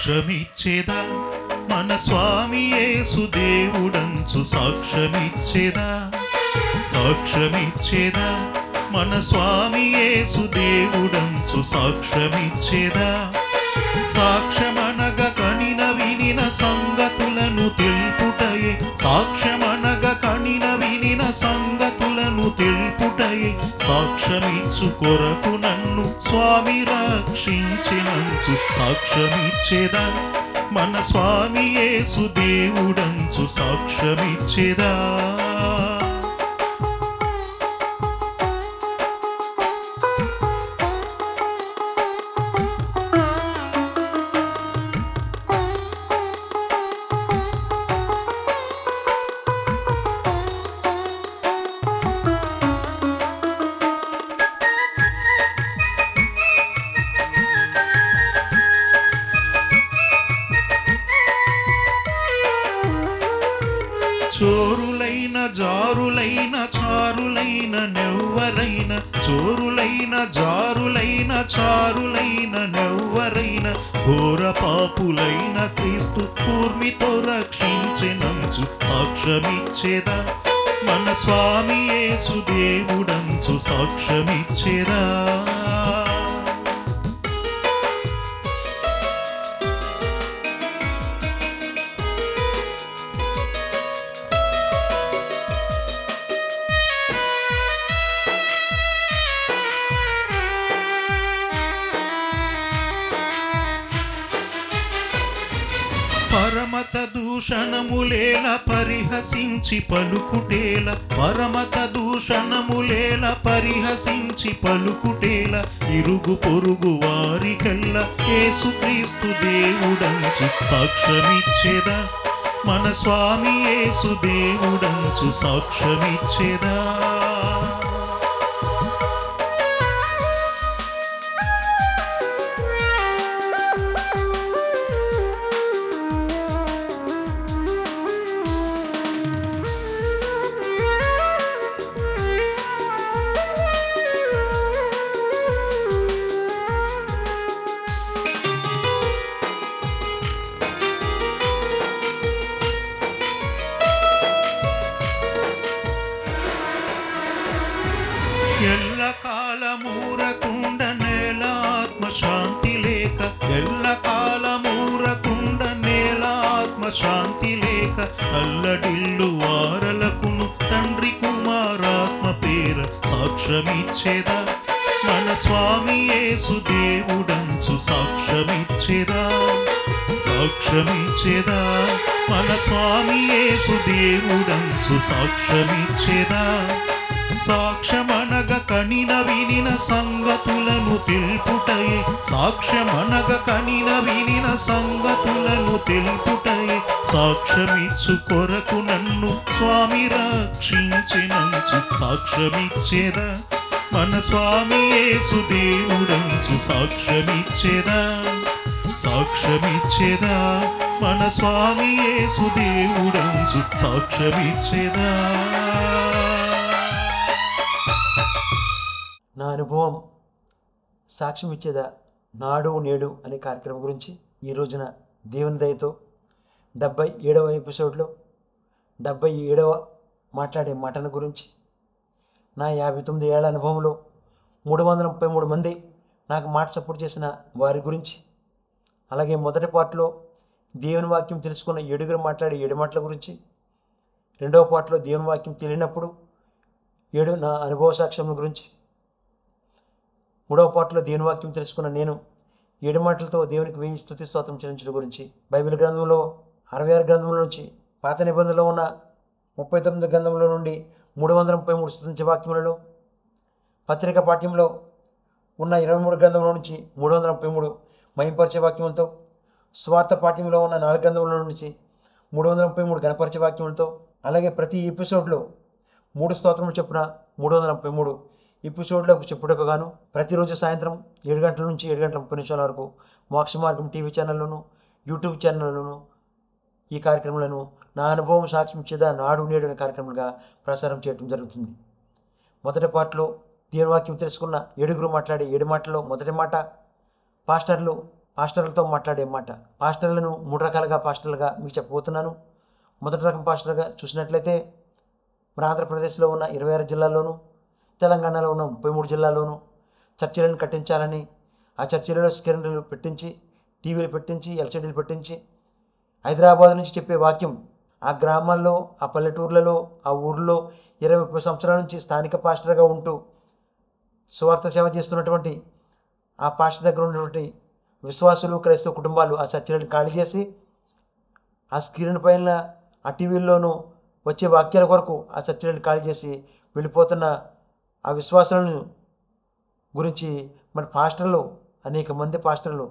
సాక్ష్యమిచ్చేదా మన స్వామి యేసు దేవుడంచు సాక్ష్యమిచ్చేదా సాక్ష్యమిచ్చేదా మన స్వామి యేసు దేవుడంచు సాక్ష్యమిచ్చేదా సాక్ష్యమనగ కనిన వినిన సంగతులను తెలుపుటయే సాక్ష్యమనగ కనిన వినిన సంగతులను తెలుపుటయే సాక్ష్యమిచ్చు కొరకు నన్ను స్వామి రక్షించినంచు సాక్ష్యమిచ్చేదా మన స్వామి యేసు దేవుడంచు సాక్ష్యమిచ్చేదా చోరులైన జారులైన చారులైన నెవ్వరైన చోరులైన జారులైన చారులైన నెవ్వరైన ఘోర పాపులైన క్రీస్తు కూర్మితో రక్షించెనంచు సాక్ష్యమిచ్చేదా మన స్వామి యేసు దేవుడంచు సాక్ష్యమిచ్చేదా పరమత దూషణములేల పరిహసించి పలుకుటేల పరమత దూషణములేల పరిహసించి పలుకుటేల ఇరుగు పొరుగు వారికెల్ల యేసుక్రీస్తు దేవుడంచు సాక్ష్యమిచ్చేదా మన స్వామి యేసు దేవుడంచు సాక్ష్యమిచ్చేదా ఎల్ల కాలమూరకుండ నేల ఆత్మశాంతి లేక ఎల్ల కాలమూరకుండ నేల ఆత్మశాంతి లేక అల్లడిల్లు వారలకును తండ్రి కుమారాత్మ పేర సాక్ష్యమిచ్చేదా మన స్వామి యేసు దేవుడంచు సాక్ష్యమిచ్చేదా సాక్ష్యమిచ్చేదా మన స్వామి యేసు దేవుడంచు సాక్ష్యమిచ్చేదా సాక్ష్యమనగ కనిన వినిన సంగతులను తెలుపుటయే సాక్ష్యమనగ కనిన వినిన సంగతులను తెలుపుటయే సాక్ష్యమిచ్చు కొరకు నన్ను స్వామి రక్షించినంచు సాక్ష్యమిచ్చేదా మన స్వామి యేసు దేవుడంచు సాక్ష్యమిచ్చేదా సాక్ష్యమిచ్చేదా మన స్వామి యేసు దేవుడంచు సాక్ష్యమిచ్చేదా నా అనుభవం సాక్ష్యం ఇచ్చేదా నాడు నేడు అనే కార్యక్రమం గురించి ఈ రోజున దేవుని దయతో 77వ ఎపిసోడ్లో 77వ మాట్లాడే మాటల గురించి నా 59 ఏళ్ల అనుభవంలో 333 మంది నాకు మాట సపోర్ట్ చేసిన వారి గురించి అలాగే మొదటి పార్ట్లో దేవుని వాక్యం తెలుసుకున్న 7గురు మాట్లాడే 7 మాటల గురించి రెండవ పార్ట్లో దేవుని వాక్యం తెలియనప్పుడు 7 నా అనుభవ సాక్ష్యం గురించి మూడవ పాటలో దేవుని వాక్యం తెలుసుకున్న నేను 7 మాటలతో దేవునికి 1000 స్తుతి స్తోత్రం చెల్లించడం గురించి బైబిల్ గ్రంథంలో 66 గ్రంథముల నుంచి పాత నిబంధనలో ఉన్న 39 గ్రంథముల నుండి 333 స్తుతించే వాక్యములలో పత్రిక పాఠ్యంలో ఉన్న 23 గ్రంథముల నుంచి 333 మహింపరిచే వాక్యములతో స్వార్థ పాఠ్యంలో ఉన్న 4 గ్రంథముల నుంచి 333 గణపరిచే వాక్యములతో అలాగే ప్రతి ఎపిసోడ్లో 3 స్తోత్రములు చొప్పున 333 ఎపిసోడ్లకు చెప్పుటకు గాను ప్రతిరోజు సాయంత్రం 7 గంటల నుంచి 7 గంటల 30 నిమిషాల వరకు మోక్ష మార్గం టీవీ ఛానల్లోను యూట్యూబ్ ఛానల్లోను ఈ కార్యక్రమాలను నా అనుభవం సాక్ష్యం ఇచ్చేదా నాడు నేడు అనే కార్యక్రమంగా ప్రసారం చేయడం జరుగుతుంది. మొదటి పార్ట్లో దేవుని వాక్యం తెలుసుకున్న 7గురు మాట్లాడే 7 మాటల్లో మొదటి మాట పాస్టర్లు పాస్టర్లతో మాట్లాడే మాట. పాస్టర్లను 3 రకాలుగా పాస్టర్లుగా మీకు చెప్పబోతున్నాను. మొదటి రకం పాస్టర్గా చూసినట్లయితే మన ఆంధ్రప్రదేశ్లో ఉన్న 26 జిల్లాల్లోనూ, తెలంగాణలో ఉన్న 33 జిల్లాల్లోనూ చర్చిలను కట్టించాలని, ఆ చర్చిలలో స్క్రీన్లు పెట్టించి, టీవీలు పెట్టించి, ఎల్సీడీలు పెట్టించి హైదరాబాద్ నుంచి చెప్పే వాక్యం ఆ గ్రామాల్లో, ఆ పల్లెటూర్లలో, ఆ ఊర్లో 20-30 సంవత్సరాల నుంచి స్థానిక పాస్టర్గా ఉంటూ సువార్త సేవ చేస్తున్నటువంటి ఆ పాస్టర్ దగ్గర ఉన్నటువంటి విశ్వాసులు, క్రైస్తవ కుటుంబాలు ఆ చర్చిలను ఖాళీ చేసి ఆ స్క్రీన్ పైన ఆ టీవీల్లోనూ వచ్చే వాక్యాల కొరకు ఆ చర్చిలను ఖాళీ చేసి వెళ్ళిపోతున్న ఆ విశ్వాసాలను గురించి మన పాస్టర్లు, అనేక మంది పాస్టర్లు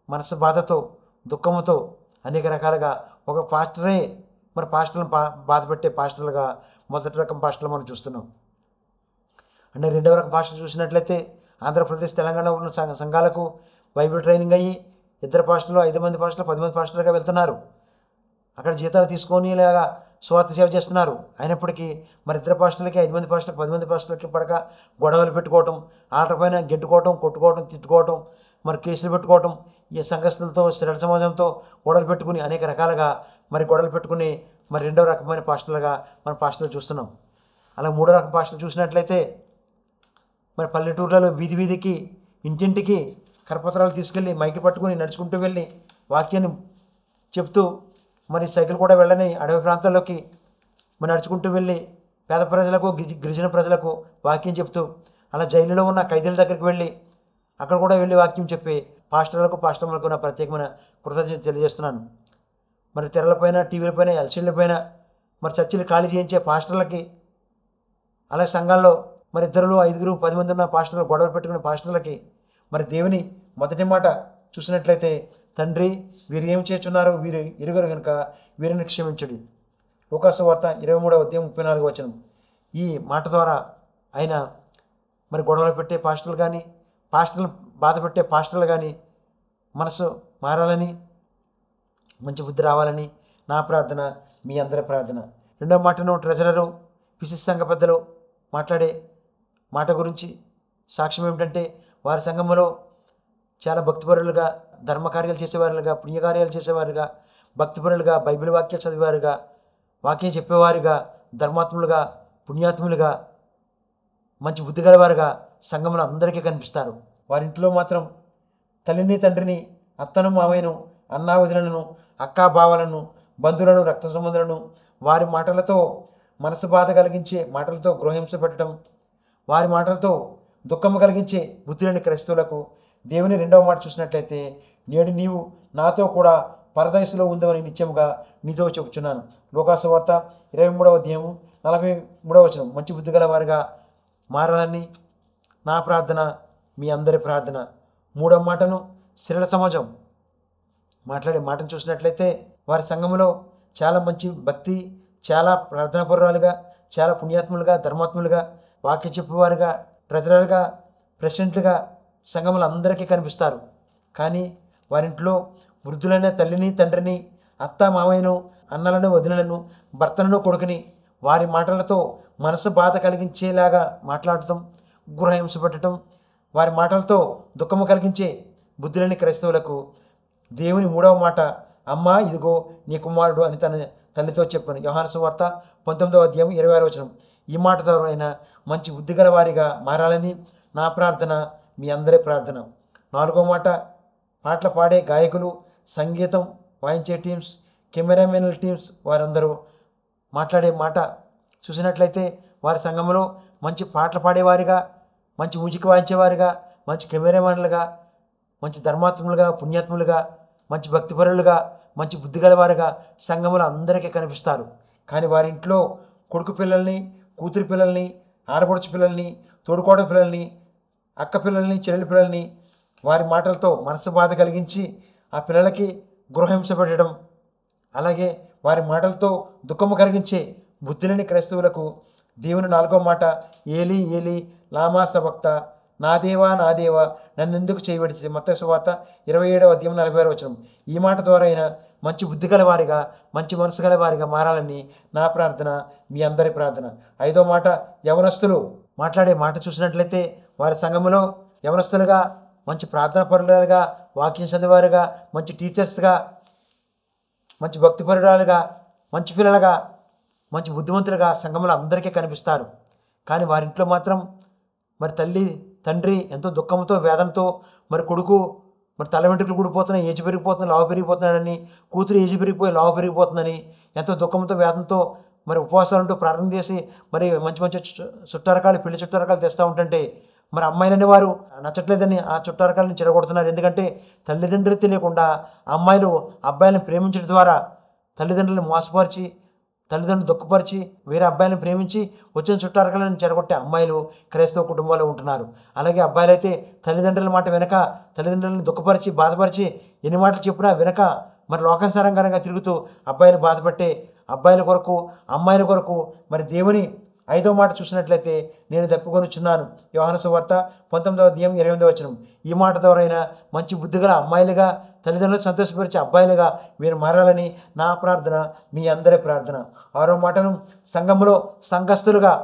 మనసు బాధతో, దుఃఖముతో అనేక రకాలుగా ఒక పాస్టరే మన పాస్టర్లను బాధపెట్టే పాస్టర్లుగా మొదటి రకం పాస్టర్లు మనం చూస్తున్నాం. అంటే రెండవ రకం పాస్టర్ చూసినట్లయితే ఆంధ్రప్రదేశ్, తెలంగాణలో ఉన్న సంఘాలకు బైబిల్ ట్రైనింగ్ అయ్యి 2 పాస్టర్లు, 5 మంది పాస్టర్లు, 10 మంది పాస్టర్లుగా వెళ్తున్నారు. అక్కడ జీతాలు తీసుకొని ఇలాగా స్వార్థ సేవ చేస్తున్నారు. అయినప్పటికీ మరి 2 పాస్టర్లకి, 5 మంది పాస్టర్లు, 10 మంది పాస్టర్లకి పడక గొడవలు పెట్టుకోవటం, ఆట పైన గెంటుకోవటం, కొట్టుకోవటం, తిట్టుకోవటం, మరి కేసులు పెట్టుకోవటం, ఈ సంఘస్థులతో, శ్రేణ సమాజంతో గొడవలు పెట్టుకుని అనేక రకాలుగా మరి గొడవలు పెట్టుకుని మరి రెండవ రకమైన పాస్టర్లుగా మన పాస్టర్లు చూస్తున్నాం. అలా మూడో రకం పాస్టర్లు చూసినట్లయితే మరి పల్లెటూర్లలో వీధి వీధికి, ఇంటింటికి కరపత్రాలు తీసుకెళ్ళి మైకి పట్టుకుని నడుచుకుంటూ వెళ్ళి వాక్యాన్ని చెప్తూ, మరి సైకిల్ కూడా వెళ్ళని అడవి ప్రాంతాల్లోకి మరి నడుచుకుంటూ వెళ్ళి పేద ప్రజలకు, గిరిజన ప్రజలకు వాక్యం చెప్తూ, అలా జైలులో ఉన్న ఖైదీల దగ్గరికి వెళ్ళి అక్కడ కూడా వెళ్ళి వాక్యం చెప్పి పాస్టర్లకు, పాస్టర్లకు నా ప్రత్యేకమైన కృతజ్ఞత తెలియజేస్తున్నాను. మరి తెరలపైన, టీవీలపైన, ఎల్సీడీలపైన మరి చర్చిలు ఖాళీ చేయించే పాస్టర్లకి, అలాగే సంఘాల్లో మరి 2, 5, 10 మంది ఉన్న పాస్టర్లు గొడవలు పెట్టుకునే పాస్టర్లకి మరి దేవుని మొదటి మాట చూసినట్లయితే, తండ్రి వీరు ఏం చేస్తున్నారు, వీరు ఎరుగరు కనుక వీరిని క్షమించుడి. లూకాసు వార్త 23:34. ఈ మాట ద్వారా ఆయన మరి గొడవలు పెట్టే పాస్టర్లు కానీ, పాస్టర్లు బాధ పెట్టే పాస్టర్లు కానీ మనసు మారాలని, మంచి బుద్ధి రావాలని నా ప్రార్థన, మీ అందరి ప్రార్థన. రెండవ మాటను ట్రెజరరు, పిసిసి సంఘ పెద్దలు మాట్లాడే మాట గురించి సాక్ష్యం ఏమిటంటే, వారి సంఘంలో చాలా భక్తిపరులుగా, ధర్మకార్యాలు చేసేవారుగా, పుణ్యకార్యాలు చేసేవారుగా, భక్తిపరులుగా, బైబిల్ వాక్యాలు చదివేవారుగా, వాక్యం చెప్పేవారుగా, ధర్మాత్ములుగా, పుణ్యాత్ములుగా, మంచి బుద్ధి గలవారుగా సంఘంలో అందరికీ కనిపిస్తారు. వారింట్లో మాత్రం తల్లిని, తండ్రిని, అత్తను, మామయ్యను, అన్నా వదినలను, అక్కా బావలను, బంధువులను, రక్త సంబంధులను వారి మాటలతో మనసు బాధ కలిగించే మాటలతో గృహహింస పెట్టడం, వారి మాటలతో దుఃఖము కలిగించే బుద్ధి లేని క్రైస్తవులకు దేవుని రెండవ మాట చూసినట్లయితే, నేడు నీవు నాతో కూడా పరదయసులో ఉందని నిత్యముగా నీతో చెబుతున్నాను. లూకాసు వార్త 23:43. మంచి బుద్ధి గల వారిగా మారాలని నా ప్రార్థన, మీ అందరి ప్రార్థన. మూడవ మాటను శ్రేణ సమాజం మాట్లాడే మాటను చూసినట్లయితే, వారి సంఘములో చాలా మంచి భక్తి, చాలా ప్రార్థనాపరురాలుగా, చాలా పుణ్యాత్ములుగా, ధర్మాత్ములుగా, వాక్య చెప్పేవారుగా, ట్రెజరర్గా, ప్రెసిడెంట్లుగా సంఘములు అందరికీ కనిపిస్తారు. కానీ వారింట్లో వృద్ధులైన తల్లిని, తండ్రిని, అత్త, మామయ్యను, అన్నలను, వదినలను, భర్తలను, కొడుకుని వారి మాటలతో మనసు బాధ కలిగించేలాగా మాట్లాడటం, గృహహింస పెట్టడం, వారి మాటలతో దుఃఖము కలిగించే బుద్ధులేని క్రైస్తవులకు దేవుని మూడవ మాట, అమ్మా ఇదిగో నీ కుమారుడు అని తన తల్లితో చెప్పాను. యోహాను సువార్త 19:26. ఈ మాట ద్వారా అయినా మంచి బుద్ధి గల వారిగా మారాలని నా ప్రార్థన, మీ అందరి ప్రార్థన. నాలుగో మాట, పాటలు పాడే గాయకులు, సంగీతం వాయించే టీమ్స్, కెమెరామెన్ల టీమ్స్ వారందరూ మాట్లాడే మాట చూసినట్లయితే, వారి సంఘంలో మంచి పాటలు పాడేవారిగా, మంచి మ్యూజిక్ వాయించేవారిగా, మంచి కెమెరామెన్లుగా, మంచి ధర్మాత్ములుగా, పుణ్యాత్ములుగా, మంచి భక్తిపరులుగా, మంచి బుద్ధి గలవారుగా సంఘంలో అందరికీ కనిపిస్తారు. కానీ వారి ఇంట్లో కొడుకు పిల్లల్ని, కూతురి పిల్లల్ని, ఆడపడుచు పిల్లల్ని, తోడుకోడ పిల్లల్ని, అక్క పిల్లల్ని, చెల్లెలి పిల్లల్ని వారి మాటలతో మనసు బాధ కలిగించి ఆ పిల్లలకి గృహహింస పెట్టడం, అలాగే వారి మాటలతో దుఃఖము కలిగించే బుద్ధిలేని క్రైస్తవులకు దేవుని నాలుగో మాట, ఏలి ఏలి లామా సబక్త, నా దేవా నా దేవా నన్నెందుకు చేయబడితే. మత్తయి సువార్త 27:46. ఈ మాట ద్వారా అయినా మంచి బుద్ధి గల వారిగా, మంచి మనసు గల వారిగా మారాలని నా ప్రార్థన, మీ అందరి ప్రార్థన. ఐదో మాట, యవనస్తులు మాట్లాడే మాట చూసినట్లయితే, వారి సంఘములో యవనస్తులుగా మంచి ప్రార్థనా పరులుగా, వాక్యం చదివారుగా, మంచి టీచర్స్గా, మంచి భక్తిపరురాలుగా, మంచి పిల్లలుగా, మంచి బుద్ధిమంతులుగా సంఘంలో అందరికీ కనిపిస్తారు. కానీ వారింట్లో మాత్రం మరి తల్లి తండ్రి ఎంతో దుఃఖంతో వేదనతో మరి కొడుకు మరి తల వెంట్రుకలు కూడిపోతున్నాయి, ఏజ్ పెరిగిపోతున్నాయి, లావు పెరిగిపోతున్నాడని, కూతురు ఏజ్ పెరిగిపోయి లావు పెరిగిపోతుందని ఎంతో దుఃఖంతో వేదనతో మరి ఉపవాసాలంటూ ప్రార్థన చేసి మరి మంచి మంచి చుట్టారకాలు పెళ్లి చుట్టారకాలు తెస్తూ ఉంటుంటే మరి అమ్మాయిలని వారు నచ్చట్లేదని ఆ చుట్టారకాలను చెడగొడుతున్నారు. ఎందుకంటే తల్లిదండ్రులు తెలియకుండా అమ్మాయిలు అబ్బాయిలను ప్రేమించడం ద్వారా తల్లిదండ్రులను మోసపరిచి, తల్లిదండ్రులు దుఃఖపరిచి, వేరే అబ్బాయిలను ప్రేమించి వచ్చిన చుట్టారకాలను చెడగొట్టే అమ్మాయిలు క్రైస్తవ కుటుంబాల్లో ఉంటున్నారు. అలాగే అబ్బాయిలు అయితే తల్లిదండ్రుల మాట వెనక తల్లిదండ్రులను దుఃఖపరిచి, బాధపరిచి ఎన్ని మాటలు చెప్పినా వెనక మరి లోకానుసారంగా తిరుగుతూ అబ్బాయిలు బాధపట్టే అబ్బాయిల కొరకు, అమ్మాయిల కొరకు మరి దేవుని 5వ మాట చూసినట్లయితే నేను తప్పుకొనుచున్నాను. యోహాను సువార్త 19వ అధ్యాయం 28వ వచనం. ఈ మాట ద్వారా అయినా మంచి బుద్ధిగల అమ్మాయిలుగా, తల్లిదండ్రులు సంతోషపరిచే అబ్బాయిలుగా వీరు మారాలని నా ప్రార్థన, మీ అందరి ప్రార్థన. 6వ మాటను సంఘంలో సంఘస్థులుగా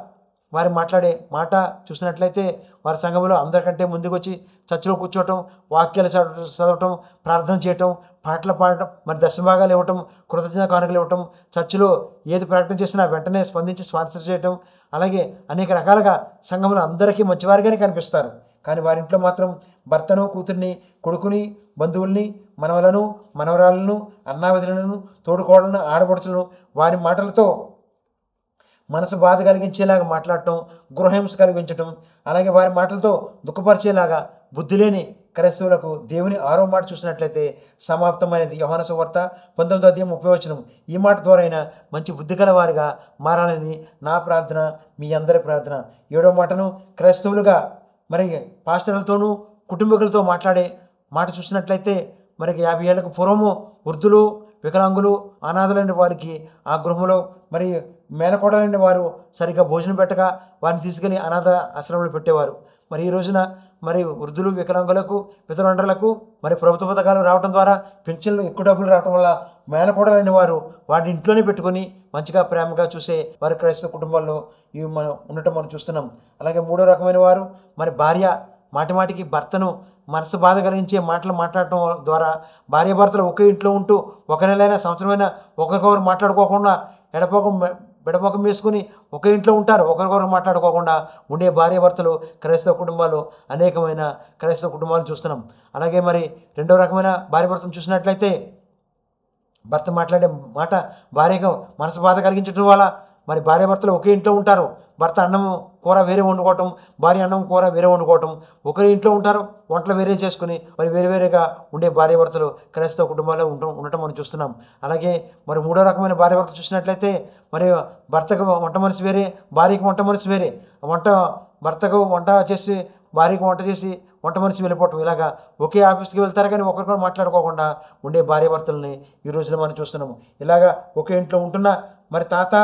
వారు మాట్లాడే మాట చూసినట్లయితే వారి సంఘంలో అందరికంటే ముందుకు వచ్చి చర్చిలో కూర్చోవటం, వాక్యాలు చదవటం, ప్రార్థన చేయటం, పాటలు పాడటం, మరి దశభాగాలు ఇవ్వటం, కృతజ్ఞత కానుకలు ఇవ్వటం, చర్చిలో ఏది ప్రకటన చేసినా వెంటనే స్పందించి స్పాన్సర్ చేయటం, అలాగే అనేక రకాలుగా సంఘంలో అందరికీ మంచివారిగానే కనిపిస్తారు. కానీ వారింట్లో మాత్రం భర్తను, కూతుర్ని, కొడుకుని, బంధువుల్ని, మనవలను, మనవరాలను, అన్నావతులను, తోడుకోడలను, ఆడపడుచులను వారి మాటలతో మనసు బాధ కలిగించేలాగా మాట్లాడటం, గృహహింస కలిగించటం, అలాగే వారి మాటలతో దుఃఖపరిచేలాగా బుద్ధి లేని క్రైస్తవులకు దేవుని 6వ మాట చూసినట్లయితే సమాప్తమైనది. యోహాను సువార్త 19వ అధ్యాయం 30వ వచనం. ఈ మాట ద్వారా అయినా మంచి బుద్ధి గల వారిగా మారాలని నా ప్రార్థన, మీ అందరి ప్రార్థన. 7వ మాటను క్రైస్తవులుగా మరి పాస్టర్లతోనూ కుటుంబీకులతో మాట్లాడే మాట చూసినట్లయితే మరి 50 ఏళ్లకు పూర్వము వృద్ధులు, వికలాంగులు, అనాథలైన వారికి ఆ గృహంలో మరి మేనకోడలైన వారు సరిగ్గా భోజనం పెట్టక వారిని తీసుకెళ్లి అనాథ ఆశ్రమంలో పెట్టేవారు. మరి ఈ రోజున మరి వృద్ధులు, వికలాంగులకు, విధవరాండ్రులకు మరి ప్రభుత్వ పథకాలు రావడం ద్వారా పెన్షన్లు ఎక్కువ డబ్బులు రావడం వల్ల మేనకోడలైన వారు వారిని ఇంట్లోనే పెట్టుకొని మంచిగా ప్రేమగా చూసే వారి క్రైస్తవ కుటుంబాల్లో ఇవి మనం ఉండటం మనం చూస్తున్నాం. అలాగే 3వ రకమైన వారు మరి భార్య మాటిమాటికి భర్తను మనసు బాధ కలిగించే మాటలు మాట్లాడటం ద్వారా భార్యాభర్తలు ఒకే ఇంట్లో ఉంటూ ఒక నెలైనా సంవత్సరమైనా ఒకరికొకరు మాట్లాడుకోకుండా బెడపొకం వేసుకుని ఒకే ఇంట్లో ఉంటారు. ఒకరికొకరు మాట్లాడుకోకుండా ఉండే భార్యాభర్తలు క్రైస్తవ కుటుంబాలు అనేకమైన క్రైస్తవ కుటుంబాలను చూస్తున్నాం. అలాగే మరి 2వ రకమైన భార్యాభర్తను చూసినట్లయితే భర్త మాట్లాడే మాట భార్యకు మనసు బాధ కలిగించడం వల్ల మరి భార్యాభర్తలు ఒకే ఇంట్లో ఉంటారు. భర్త అన్నం కూర వేరే వండుకోవటం, భార్య అన్నం కూర వేరే వండుకోవటం, ఒకరి ఇంట్లో ఉంటారు, వంటలు వేరే చేసుకుని మరి వేరువేరుగా ఉండే భార్యాభర్తలు క్రైస్తవ కుటుంబాల్లో ఉండటం మనం చూస్తున్నాం. అలాగే మరి 3వ రకమైన భార్యాభర్త చూసినట్లయితే మరి భర్తకు వంట మనిషి వేరే, భార్యకు వంట మనిషి వేరే, భర్తకు వంట చేసి భార్యకు వంట చేసి వంట మనిషి వెళ్ళిపోవటం, ఇలాగా ఒకే ఆఫీస్కి వెళ్తారు కానీ ఒకరికొకరు మాట్లాడుకోకుండా ఉండే భార్యాభర్తలని ఈ రోజులో మనం చూస్తున్నాము. ఇలాగా ఒకే ఇంట్లో ఉంటున్న మరి తాత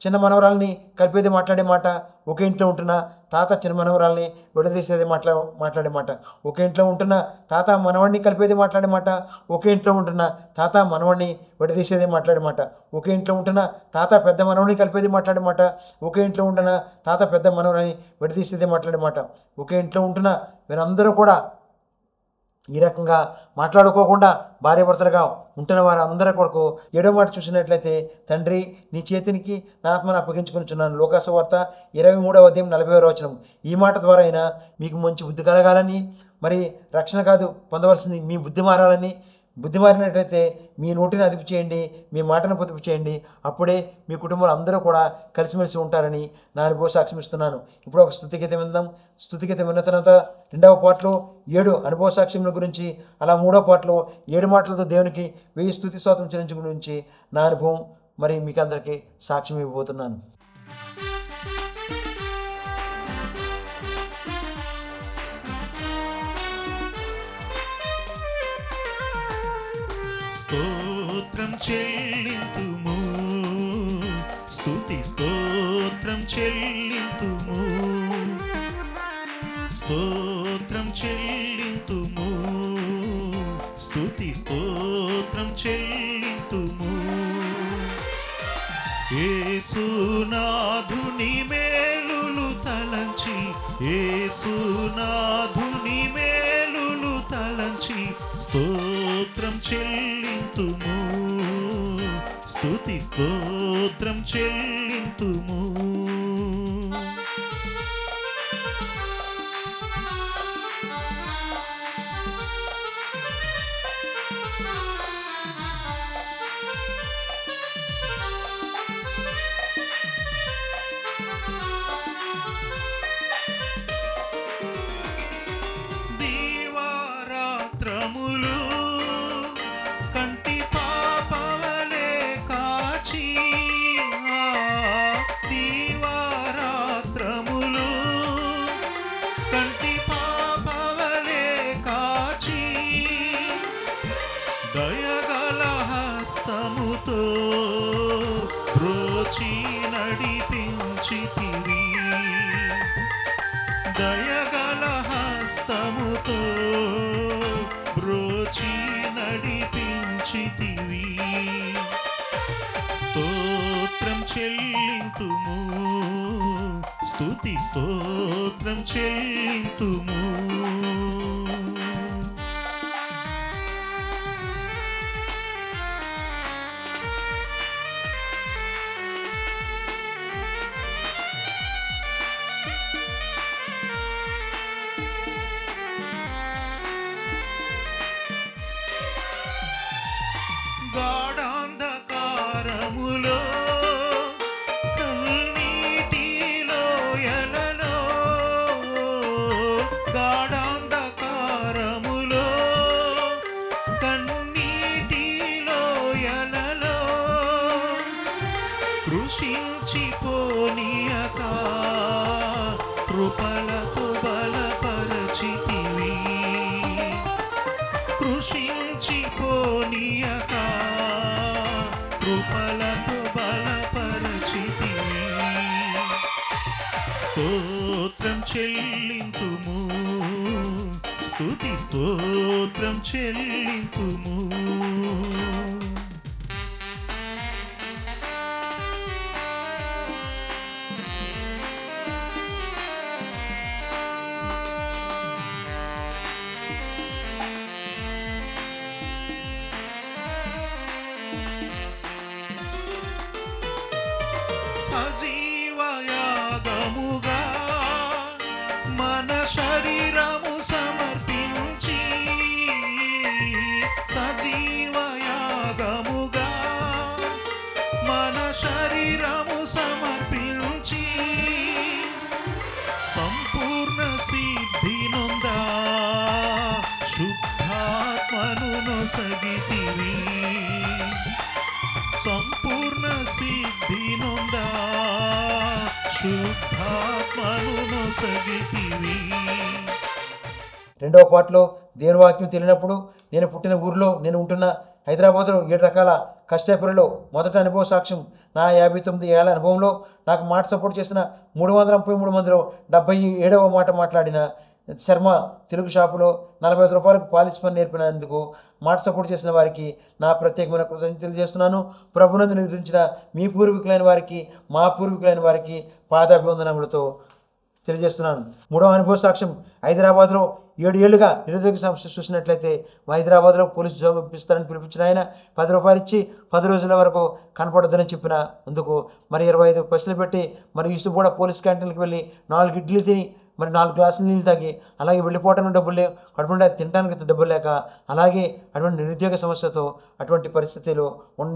చిన్న మనవరాల్ని కలిపేది మాట్లాడే మాట, ఒకే ఇంట్లో ఉంటున్న తాత చిన్న మనవరాల్ని విడదీసేది మాట్లాడే మాట, ఒకే ఇంట్లో ఉంటున్న తాత మనవాడిని కలిపేది మాట్లాడే మాట, ఒకే ఇంట్లో ఉంటున్న తాత మనవాడిని విడదీసేది మాట్లాడే మాట, ఒకే ఇంట్లో ఉంటున్న తాత పెద్ద మనవడిని కలిపేది మాట్లాడే మాట, ఒకే ఇంట్లో ఉంటున్న తాత పెద్ద మనవడిని విడదీసేది మాట్లాడే మాట, ఒకే ఇంట్లో ఉంటున్న వీరందరూ కూడా ఈ రకంగా మాట్లాడుకోకుండా భార్యాభర్తలుగా ఉంటున్న వారు అందరి కొరకు 7వ మాట చూసినట్లయితే తండ్రి నీ చేతికి నా ఆత్మను అప్పగించుకొనిచున్నాను. లోకాసు వార్త 23వ అధ్యాయం 40వ వచనం. ఈ మాట ద్వారా అయినా మీకు మంచి బుద్ధి కలగాలని, మరి రక్షణ కాదు పొందవలసింది మీ బుద్ధి మారాలని, బుద్ధి మారినట్లయితే మీ నోటిని అదుపు చేయండి, మీ మాటను పొదుపు చేయండి, అప్పుడే మీ కుటుంబాలు అందరూ కూడా కలిసిమెలిసి ఉంటారని నా అనుభవ సాక్ష్యం ఇస్తున్నాను. ఇప్పుడు ఒక స్తుతిగీత విందాం. స్తుతిగీత విన్న తర్వాత 2వ పాటలో 7 అనుభవ సాక్ష్యముల గురించి, అలా 3వ పాటలో 7 మాటలతో దేవునికి 1000 స్తుతి స్తోత్రం చెల్లించడం గురించి నా అనుభవం మరి మీకు అందరికీ సాక్ష్యం ఇవ్వబోతున్నాను. స్తోత్రం చెల్లింతుము, స్తుతి స్తోత్రం చెల్లింతుము, స్తోత్రం చెల్లింతుము, స్తుతి స్తోత్రం చెల్లింతుము. యేసునాథుని మేలులు తలంచి, యేసునాథుని మేలులు చెల్లింతుము స్తుతి స్తోత్రం చెల్లింతుము దీవారాత్రములు కంటి పాపవలే కాచి దీవారాత్రములు కంటి పాపవలే కాచి దయగల హస్తముతో బ్రోచి నడిపించితివి దయగల హస్తముతో బ్రోచి నడిపించితివి స్తోత్రం చెల్లింతుము స్తుతి స్తోత్రం చెల్లింతుము గాఢాంధకారములో కన్నీటిలో ఎలలో గాఢాంధకారములో కన్నీటిలో ఎలలో కృషించిపోనీయక కృపలతో బలపరచితివి కృషించిపోనీయక కృపలతో బలపరచితివి స్తోత్రం చెల్లింతుము స్తుతి స్తోత్రం చెల్లింతుము సజీవయాగముగా మన శరీరము సమర్పించి సజీవయాగముగా మన శరీరము సమర్పించి సంపూర్ణ సిద్ధి నొందా శుద్ధాత్మను నొసగితివి సంపూర్ణ సిద్ధి నొందా శుద్ధాత్మను నొసగితివి రెండవ పాటలో దేవుని వాక్యం తెలియనప్పుడు నేను పుట్టిన ఊరిలో నేను ఉంటున్న హైదరాబాద్లో 7 రకాల కష్టపరిలో మొదటి అనుభవ సాక్ష్యం నా 59 ఏళ్ల అనుభవంలో నాకు మాట సపోర్ట్ చేసిన 333 మందిలో 77వ మాట మాట్లాడిన శర్మ తెలుగు షాపులో 45 రూపాయలకు పాలిష్ పని నేర్పినందుకు మాట సపోర్ట్ చేసిన వారికి నా ప్రత్యేకమైన కృతజ్ఞతలు తెలియజేస్తున్నాను. ప్రభునందు నిద్రించిన మీ పూర్వీకులైన వారికి మా పూర్వీకులైన వారికి పాదాభివందనములతో తెలియజేస్తున్నాను. మూడవ అనుభవ సాక్ష్యం హైదరాబాద్లో 7 ఏళ్లుగా నిరుద్యోగ సమస్య చూసినట్లయితే హైదరాబాద్లో పోలీసు ఉద్యోగం ఇప్పిస్తారని పిలిపించిన ఆయన 10 రూపాయలు ఇచ్చి 10 రోజుల వరకు కనపడొద్దని చెప్పిన అందుకు మరి 25 పైసలు పెట్టి మరి ఇసు కూడా పోలీస్ క్యాంటీన్కి వెళ్ళి 4 ఇడ్లీ తిని మరి 4 గ్లాసులు నీళ్ళు తాగి అలాగే వెళ్ళిపోవటానికి డబ్బులు లేవు, కడుపుండా తినడానికి డబ్బులు లేక అలాగే అటువంటి నిరుద్యోగ సమస్యతో అటువంటి పరిస్థితిలో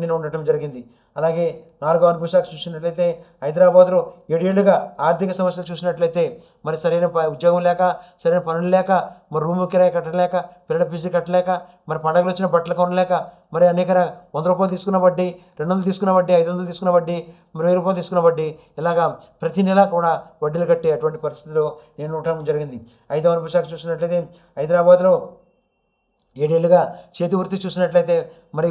నేను ఉండటం జరిగింది. అలాగే 4వ అనుభవ సాక్ష్యం చూసినట్లయితే హైదరాబాద్లో 7 ఏళ్లుగా ఆర్థిక సమస్యలు చూసినట్లయితే మరి సరైన ఉద్యోగం లేక సరైన పనులు లేక మరి రూమ్ కిరాయి కట్టలేక పిల్లల ఫీజు కట్టలేక మరి పండుగలు వచ్చిన బట్టలు కొనలేక మరి అనేక 100 రూపాయలు తీసుకున్న వడ్డీ, 200 తీసుకున్న వడ్డీ, 500 తీసుకున్న వడ్డీ, 1000 రూపాయలు తీసుకున్న వడ్డీ ఇలాగా ప్రతి నెల కూడా వడ్డీలు కట్టే అటువంటి పరిస్థితిలో నేను ఉండటం జరిగింది. 5వ అనుభవ సాక్ష్యం చూసినట్లయితే హైదరాబాద్లో 7 ఏళ్లుగా చేతి వృత్తి చూసినట్లయితే మరి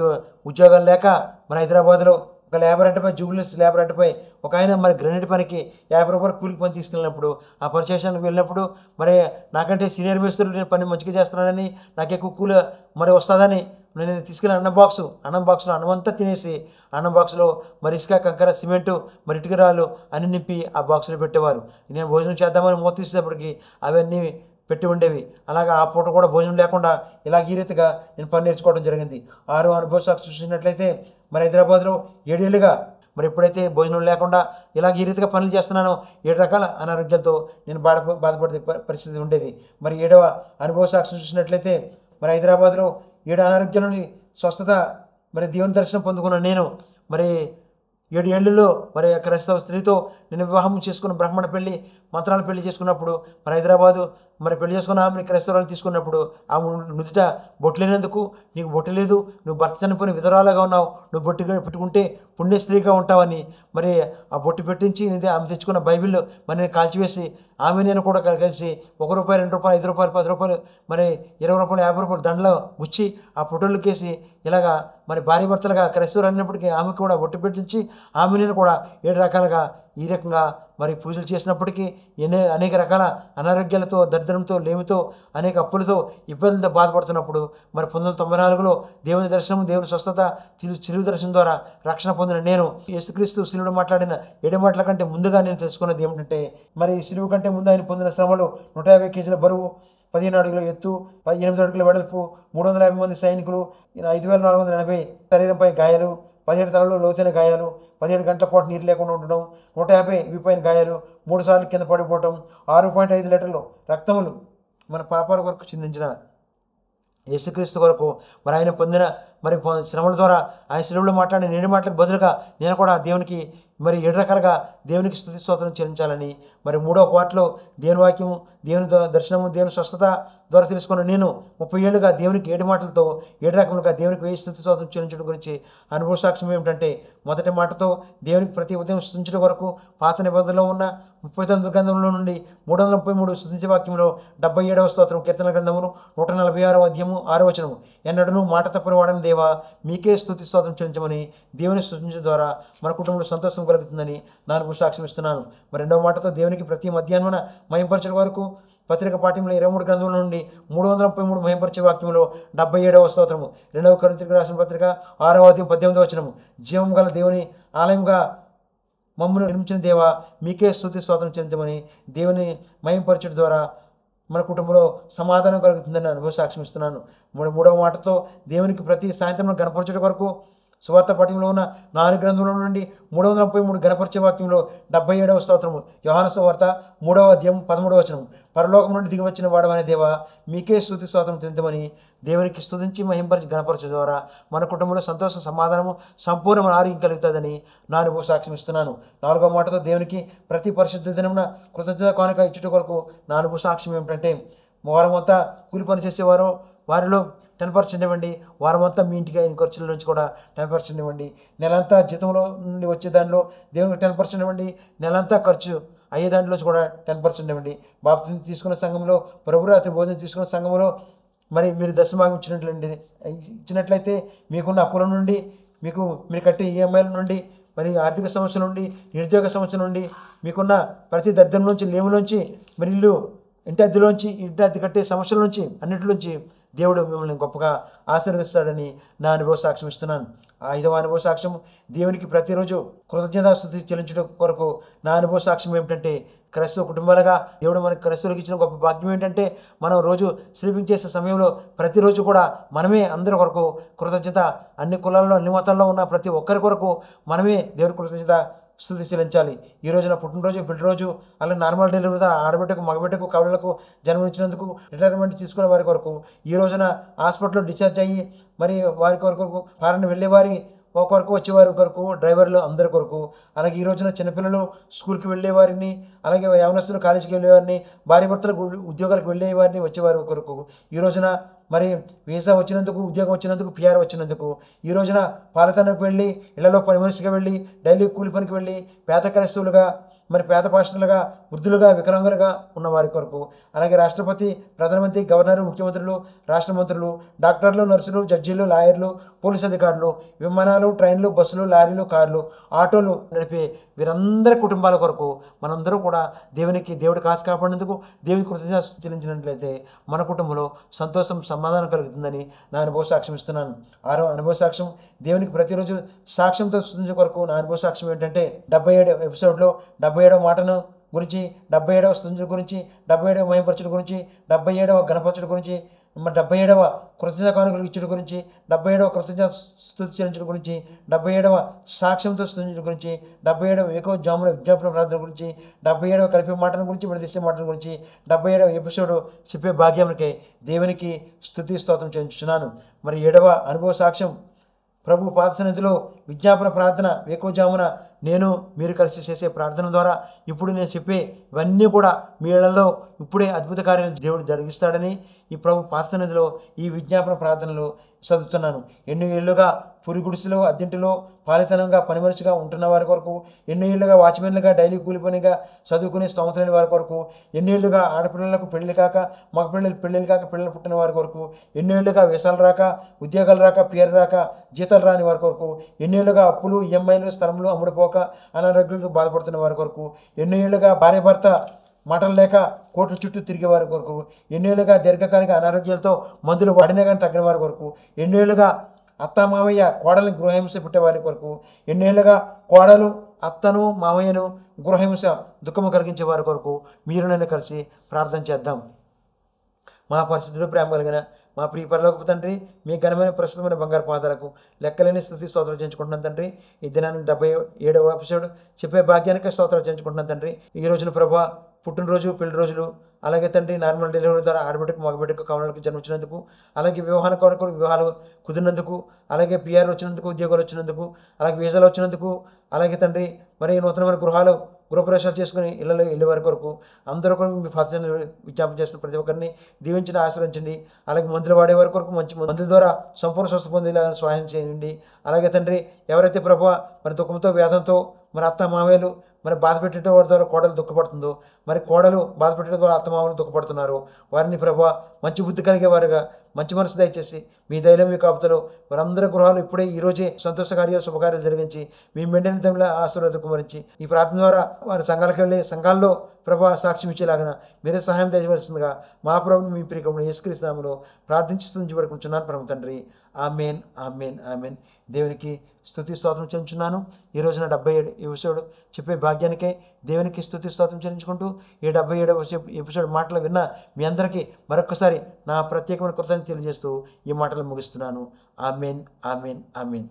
ఉద్యోగాలు లేక మరి హైదరాబాద్లో ఒక లేబర్ అంటపై జూబ్లీస్ లేబర్ అంటపై ఒక ఆయన మరి గ్రెనేడ్ పనికి 50 రూపాయలు కూలికి పని తీసుకెళ్ళినప్పుడు ఆ పని చేయడానికి వెళ్ళినప్పుడు మరి నాకంటే సీనియర్ మేస్త్రులు నేను పని మంచిగా చేస్తున్నానని నాకు ఎక్కువ కూలి మరి వస్తుందని నేను తీసుకెళ్ళి అన్నం బాక్సులో అన్నం అంతా తినేసి అన్నం బాక్స్లో మరి ఇసుక కంకర సిమెంటు మరి ఇటుకరాళ్ళు అన్ని నింపి ఆ బాక్సులో పెట్టేవారు. నేను భోజనం చేద్దామని మూత తీసేటప్పటికి అవన్నీ పెట్టి ఉండేవి. అలాగా ఆ పూట కూడా భోజనం లేకుండా ఇలా ఈ రీతిగా నేను పని నేర్చుకోవడం జరిగింది. 6వ అనుభవ సాక్షి చూసినట్లయితే మరి హైదరాబాద్లో 7 ఏళ్ళుగా మరి ఎప్పుడైతే భోజనం లేకుండా ఇలా ఈ రీతిగా పనులు చేస్తున్నానో 7 రకాల అనారోగ్యాలతో నేను బాధపడే పరిస్థితి ఉండేది. మరి 7వ అనుభవ సాక్షి చూసినట్లయితే మరి హైదరాబాద్లో 7 అనారోగ్యాల నుండి స్వస్థత మరి దేవుని దర్శనం పొందుకున్న నేను మరి 7 ఏళ్ళలో మరి క్రైస్తవ స్త్రీతో నేను వివాహం చేసుకున్న బ్రాహ్మణ పెళ్లి మంత్రాలు పెళ్లి చేసుకున్నప్పుడు మరి హైదరాబాదు మరి పెళ్లి చేసుకున్న ఆమెను క్రైస్తవులను తీసుకున్నప్పుడు ఆమె నుదుట బొట్టు లేనందుకు నీకు బొట్టు లేదు, నువ్వు భర్త చనిపోయిన విధవరాలుగా ఉన్నావు, నువ్వు బొట్టు పెట్టుకుంటే పుణ్య స్త్రీగా ఉంటావని మరి ఆ బొట్టు పెట్టించి ఆమె తెచ్చుకున్న బైబిల్ మరి నేను కాల్చివేసి ఆమె నేను కూడా కలిసి ₹1, ₹2, ₹5, ₹10 మరి ₹20, ₹50 దండలో గుచ్చి ఆ ఫోటోలకేసి ఇలాగా మరి భార్య భర్తలుగా క్రైస్తవులు అన్నప్పటికీ ఆమెకు కూడా బొట్టు పెట్టించి ఆమె నేను కూడా 7 రకాలుగా ఈ రకంగా మరి పూజలు చేసినప్పటికీ అనేక రకాల అనారోగ్యాలతో, దరిద్రంతో, లేమితో, అనేక అప్పులతో, ఇబ్బందులతో బాధపడుతున్నప్పుడు మరి 1994లో దేవుని దర్శనం, దేవుని స్వస్థత, శిలువ దర్శనం ద్వారా రక్షణ పొందిన నేను యేసుక్రీస్తు శిలువలో మాట్లాడిన 7 మాటల కంటే ముందుగా నేను తెలుసుకున్నది ఏమిటంటే మరి శిలువ కంటే ముందు ఆయన పొందిన శ్రమలు 150 కేజీల బరువు, 15 అడుగుల ఎత్తు, 8 అడుగుల వెడల్పు, 350 మంది సైనికులు, 5480 శరీరంపై గాయాలు, 17 తలలో లోతైన గాయాలు, 17 గంటల పాటు నీరు లేకుండా ఉండడం, 150 వీపైన గాయాలు, 3 సార్లు కింద పడిపోవటం, 6.5 లీటర్లు రక్తములు మన పాపాల కొరకు చిందించిన యేసుక్రీస్తు కొరకు మరి ఆయన పొందిన మరి శ్రమల ద్వారా ఆయన శిలువలో మాట్లాడిన 7 మాటలకు బదులుగా నేను కూడా దేవునికి మరి 7 రకాలుగా దేవునికి స్తుతి స్తోత్రం చెల్లించాలని మరి 3వ పార్ట్లో దేవుని వాక్యము, దేవుని దర్శనము, దేవుని స్వస్థత ద్వారా తెలుసుకున్న నేను 30 ఏళ్ళుగా దేవునికి 7 మాటలతో 7 రకములుగా దేవునికి వేయి స్తుతి స్తోత్రం చెల్లించడం గురించి అనుభవ సాక్ష్యం ఏమిటంటే మొదటి మాటతో దేవునికి ప్రతి ఉదయం స్తుతించడం వరకు పాత నిబంధనలో ఉన్న 39 గ్రంథంలో నుండి 333 స్తుతించే వాక్యంలో 77వ స్తోత్రం కీర్తన గ్రంథమును 146వ అధ్యాయము 6వ వచనము ఎన్నడను మాట తప్పని వాడని దేవా మీకే స్తుతి స్తోత్రం చెల్లించమని దేవుని స్తుతించడం ద్వారా మన కుటుంబంలో సంతోషం కలుగుతుందని నేను సాక్ష్యం ఇస్తున్నాను. మరి 2వ మాటతో దేవునికి ప్రతి మధ్యాహ్నం మహింపరచడం వరకు పత్రిక పాఠ్యంలో 23 గ్రంథముల నుండి 333 మహింపరిచే వాక్యంలో 77వ స్తోత్రము 2వ కొరింథీయులకు రాసిన పత్రిక 6వ అధ్యాయం 18వ వచనము జీవం గల దేవుని ఆలయంగా మమ్మల్ని నిర్మించిన దేవా మీకే స్తుతి స్తోత్రం చెల్లించమని దేవుని మహింపరచడం ద్వారా మన కుటుంబంలో సమాధానం కలుగుతుందని అనుభవ సాక్ష్యం ఇస్తున్నాను. 3వ మాటతో దేవునికి ప్రతి సాయంత్రం గణపరచడం వరకు సువార్త పాఠ్యంలో ఉన్న 4 గ్రంథముల నుండి 333 గణపరిచే వాక్యంలో 77వ స్తోత్రము యోహాను సువార్త 3వ అధ్యాయం 13వ వచనం పరలోకం నుండి దిగి వచ్చిన వాడవనే దేవా మీకే స్తుతి స్తోత్రం చెల్లించమని దేవునికి స్తుతించి మహింపరిచి గణపరచడం ద్వారా మన కుటుంబంలో సంతోషం, సమాధానము, సంపూర్ణమైన ఆరోగ్యం కలుగుతుందని నా అనుభవ సాక్ష్యం ఇస్తున్నాను. 4వ మాటతో దేవునికి ప్రతి పరిశుద్ధ దినమున కృతజ్ఞత కానుక ఇచ్చుట కొరకు నా అనుభవ సాక్ష్యం ఏమిటంటే వారమంతా కూలి పని చేసేవారు వారిలో 10% ఇవ్వండి, వారమంతా మీ ఇంటికి అయిన ఖర్చుల నుంచి కూడా 10% ఇవ్వండి, నెలంతా జీతంలో నుండి వచ్చే దానిలో దేవునికి 10% ఇవ్వండి, నెలంతా ఖర్చు అయ్యే దాంట్లోంచి కూడా 10% ఇవ్వండి. బాప్తిసం తీసుకున్న సంఘంలో, ప్రభురాత్రి భోజనం తీసుకున్న సంఘంలో మరి మీరు దశమభాగం ఇచ్చినట్లయితే మీకున్న అప్పుల నుండి, మీరు కట్టే ఈఎంఐల నుండి, మరి ఆర్థిక సమస్యల నుండి, నిరుద్యోగ సమస్యల నుండి, మీకున్న ప్రతి దరిద్రం నుంచి, లేములోంచి, మరి ఇంటి అద్దెలోంచి, ఇంటి అద్దె కట్టే సమస్యల నుంచి, అన్నింటిలోంచి దేవుడు మిమ్మల్ని గొప్పగా ఆశీర్వదిస్తాడని నా అనుభవ సాక్ష్యం ఇస్తున్నాను. 5వ అనుభవ సాక్ష్యం దేవునికి ప్రతిరోజు కృతజ్ఞతాస్తుతి చెల్లించడం కొరకు నా అనుభవ సాక్ష్యం ఏమిటంటే క్రైస్తవ కుటుంబాలుగా దేవుడు మనకి క్రైస్తవులకు ఇచ్చిన గొప్ప భాగ్యం ఏంటంటే మనం రోజు స్లీపింగ్ చేసే సమయంలో ప్రతిరోజు కూడా మనమే అందరి కొరకు కృతజ్ఞత, అన్ని కులాల్లో, అన్ని మతాల్లో ఉన్న ప్రతి ఒక్కరి కొరకు మనమే దేవుడి కృతజ్ఞత స్తుతి చెల్లించాలి. ఈ రోజున పుట్టినరోజు, పెళ్లి రోజు, అలాగే నార్మల్ డెలివరీ, ఆడబిడ్డకు, మగబిడ్డకు, కవలలకు జన్మనిచ్చినందుకు, రిటైర్మెంట్ తీసుకునే వారి కొరకు, ఈ రోజున హాస్పిటల్లో డిశ్చార్జ్ అయ్యి మరి వారి కొరకు ఫారెన్ వెళ్ళేవారి కొరకు, వచ్చేవారి కొరకు, డ్రైవర్లు అందరి కొరకు, అలాగే ఈ రోజున చిన్నపిల్లలు స్కూల్కి వెళ్ళేవారిని, అలాగే యవనస్తులు కాలేజీకి వెళ్ళేవారిని, భార్య భర్తలకు ఉద్యోగాలకు వెళ్ళేవారిని, వచ్చేవారి కొరకు, ఈ రోజున మరి వీసా వచ్చినందుకు, ఉద్యోగం వచ్చినందుకు, పిఆర్ వచ్చినందుకు, ఈ రోజున పాలతనకు వెళ్ళి ఇళ్లలో పని మనిషిగా వెళ్ళి డైలీ కూలి పనికి వెళ్ళి పేద క్రైస్తవులుగా, మరి పేద పాస్టర్లుగా, వృద్ధులుగా, వికలాంగులుగా ఉన్న వారి కొరకు, అలాగే రాష్ట్రపతి, ప్రధానమంత్రి, గవర్నరు, ముఖ్యమంత్రులు, రాష్ట్ర మంత్రులు, డాక్టర్లు, నర్సులు, జడ్జీలు, లాయర్లు, పోలీసు అధికారులు, విమానాలు, ట్రైన్లు, బస్సులు, లారీలు, కార్లు, ఆటోలు నడిపే వీరందరి కుటుంబాల కొరకు మనందరూ కూడా దేవుడికి ఆశ కాపాడేందుకు దేవునికి కృతజ్ఞత చెల్లించినట్లయితే మన కుటుంబంలో సంతోషం, సమాధానం కలుగుతుందని నా అనుభవ సాక్ష్యం ఇస్తున్నాను. 6వ అనుభవ సాక్ష్యం దేవునికి ప్రతిరోజు సాక్ష్యంతో స్తుతించే కొరకు నా అనుభవ సాక్ష్యం ఏంటంటే 77వ ఎపిసోడ్లో 77వ మాటను గురించి, 77వ స్తుతుల గురించి, 77వ మహిమపరచుడు గురించి, 77వ గణపరచుడు గురించి, 77వ కృతజ్ఞత కానుకలు ఇచ్చుడు గురించి, 77వ కృతజ్ఞత స్తుతి చెల్లించడం గురించి, 77వ సాక్ష్యంతో స్తుతించడం గురించి, 77వ ఏకో జామున విజ్ఞాపన ప్రార్థన గురించి, 77వ కలిపే మాటల గురించి, విడదీసే మాటల గురించి, 77వ ఎపిసోడ్ చెప్పే భాగ్యానికి దేవునికి స్తుతి స్తోత్రం చెల్లించుతున్నాను. మరి 7వ అనుభవ సాక్ష్యం ప్రభు పాద సన్నిధిలో విజ్ఞాపన ప్రార్థన వేకోజామున నేను మీరు కలిసి చేసే ప్రార్థన ద్వారా ఇప్పుడు నేను చెప్పే ఇవన్నీ కూడా మీ ఇళ్లలో ఇప్పుడే అద్భుత కార్యాలు దేవుడు జరిగిస్తాడని ఈ ప్రభు పాద సన్నిధిలో ఈ విజ్ఞాపన ప్రార్థనలు చదువుతున్నాను. ఎన్నో ఏళ్ళుగా పురి గుడిసెలో, అద్దెంటిలో పాలితనంగా పనిమనిషిగా ఉంటున్న వారి కొరకు, ఎన్నో ఏళ్ళుగా వాచ్మెన్లుగా డైలీ కూలిపనిగా చదువుకునే స్తోమతలేని వారి కొరకు, ఎన్నేళ్లుగా ఆడపిల్లలకు పెళ్లి కాక, మగపిల్లలు పెళ్ళిళ్ళు కాక పిల్లలు పుట్టిన వారి కొరకు, ఎన్నేళ్లుగా వేసాలు రాక, ఉద్యోగాలు రాక, పేరు రాక, జీతాలు రాని వారి కొరకు, ఎన్నేళ్లుగా అప్పులు, ఈఎంఐలు, స్థలములు అమ్ముడుపోక అనారోగ్యాలతో బాధపడుతున్న వారి కొరకు, ఎన్నో ఏళ్ళుగా భార్య భర్త మాటలు లేక కోట్ల చుట్టూ తిరిగే వారి కొరకు, ఎన్నేళ్ళుగా దీర్ఘకాలిక అనారోగ్యాలతో మందులు వాడినా కానీ తగ్గిన వారి కొరకు, ఎన్నేళ్ళుగా అత్త మామయ్య కోడల్ని గృహహింస పెట్టేవారి కొరకు, ఎన్నేళ్ళుగా కోడలు అత్తను మామయ్యను గృహహింస దుఃఖము కలిగించే వారి కొరకు మీరు నన్ను కలిసి ప్రార్థన చేద్దాం. మా పరిశుద్ధుడు ప్రేమ కలిగిన మా ప్రియ పరలోకపు తండ్రి, మీ ఘనమైన ప్రస్తుతమైన బంగారు పాదాలకు లెక్కలేని స్థుతి స్తోత్రాలు చేయించుకుంటున్నాను తండ్రి. ఈ దినానికి 77వ ఎపిసోడ్ చెప్పే భాగ్యానికి స్తోత్రాలు చేయించుకుంటున్నాను తండ్రి. ఈ రోజున ప్రభా పుట్టినరోజు, పెళ్లి రోజులు, అలాగే తండ్రి నార్మల్ డెలివరీ ద్వారా ఆడబిడ్డకు మగబిడ్డకు కవనాలకు జన్మించినందుకు, అలాగే వివాహాల కొరకు వివాహాలు కుదిరినందుకు, అలాగే పిఆర్ వచ్చినందుకు, ఉద్యోగాలు వచ్చినందుకు, అలాగే వీసాలు వచ్చినందుకు, అలాగే తండ్రి మరి నూతనమైన గృహప్రవేశాలు చేసుకుని ఇళ్లలో వెళ్ళే వారి కొరకు అందరూ కూడా మీ ఫాదర్ని విజ్ఞాపన చేసిన ప్రతి ఒక్కరిని దీవించిన ఆశ్రయించండి. అలాగే మందులు వాడే వారి కొరకు మంచి మందుల ద్వారా సంపూర్ణ స్వస్థ పొందేలా సహాయం చేయండి. అలాగే తండ్రి ఎవరైతే ప్రభా మరి దుఃఖంతో వేదంతో మరి అత్త మామయ్యలు మరి బాధ పెట్టే వారి ద్వారా కోడలు దుఃఖపడుతుందో, మరి కోడలు బాధ పెట్టే ద్వారా అత్తమామలు దుఃఖపడుతున్నారు, వారిని ప్రభా మంచి బుద్ధి కలిగే వారుగా మంచి మనసు దయచేసి మీ ధైర్యం మీ కాపుతలో వారందరి గృహాలు ఇప్పుడే ఈరోజే సంతోషకార్యాలు శుభకార్యాలు జరిగించి మీ మెండైన తమిళ ఆశీర్వాదం కుమరించి ఈ ప్రార్థన ద్వారా వారి సంఘాలకు వెళ్ళి సంఘాల్లో ప్రభా సాక్ష్యం ఇచ్చేలాగా మీరే సహాయం దయవలసిందిగా మా ప్రభుని మీ ప్రియకమును యేసుక్రీస్తు నామములో ప్రార్థించి స్తుతించబడుకుంటున్నాను పరమ తండ్రి. Amen, amen, amen. దేవునికి స్తుతి స్తోత్రం చెల్లించున్నాను. ఈ రోజున 77 ఎపిసోడ్ చెప్పే భాగ్యానికే దేవునికి స్తుతి స్తోత్రం చెల్లించుకుంటూ ఈ 77వ ఎపిసోడ్ మాటలు విన్న మీ అందరికీ మరొకసారి నా ప్రత్యేకమైన కృతజ్ఞతలు తెలియజేస్తూ ఈ మాటలు ముగిస్తున్నాను. Amen, amen, amen.